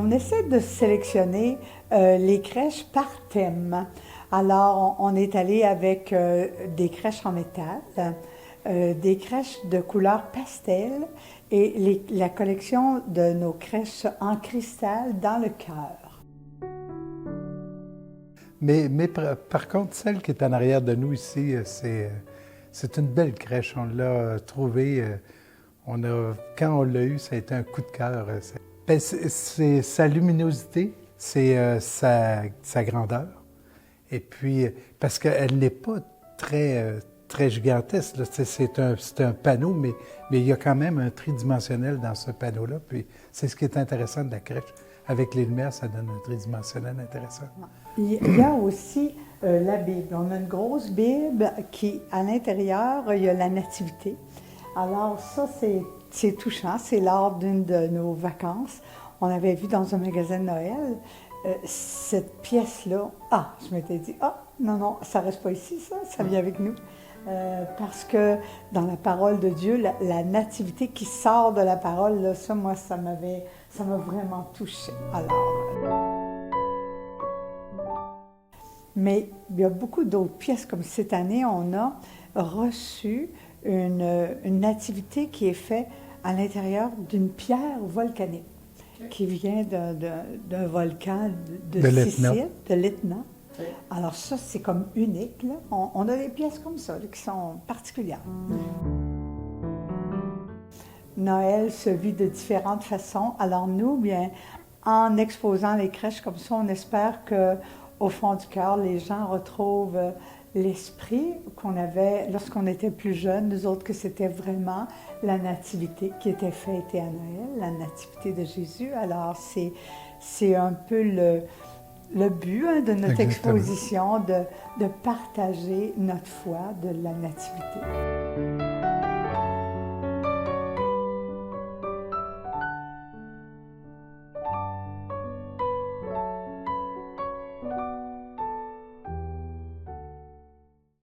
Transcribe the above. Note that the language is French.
On essaie de sélectionner les crèches par thème. Alors, on est allé avec des crèches en métal, des crèches de couleur pastel et la collection de nos crèches en cristal dans le cœur. Mais par contre, celle qui est en arrière de nous ici, c'est une belle crèche. On l'a trouvée. Quand on l'a eue, ça a été un coup de cœur. C'est sa luminosité, c'est sa grandeur. Et puis, parce qu'elle n'est pas très gigantesque, là. C'est un panneau, mais il y a quand même un tridimensionnel dans ce panneau-là. Puis c'est ce qui est intéressant de la crèche. Avec les lumières, ça donne un tridimensionnel intéressant. Il y a aussi la Bible. On a une grosse Bible qui, à l'intérieur, il y a la Nativité. Alors ça, c'est touchant. C'est lors d'une de nos vacances. On avait vu dans un magasin de Noël cette pièce-là. Ah, je m'étais dit, non, ça reste pas ici, ça vient avec nous. Parce que dans la parole de Dieu, la nativité qui sort de la parole, là, ça, moi, ça m'a vraiment touchée. Mais il y a beaucoup d'autres pièces, comme cette année, on a reçu une nativité qui est faite à l'intérieur d'une pierre volcanique qui vient d'un volcan de Sicile, de l'Etna. Alors ça, c'est comme unique, là. On a des pièces comme ça, là, qui sont particulières. Noël se vit de différentes façons. Alors nous, bien, en exposant les crèches comme ça, on espère qu'au fond du cœur, les gens retrouvent l'esprit qu'on avait lorsqu'on était plus jeunes, nous autres, que c'était vraiment la nativité qui était fêtée à Noël, la nativité de Jésus. Alors c'est un peu le but de notre exposition, de partager notre foi de la nativité.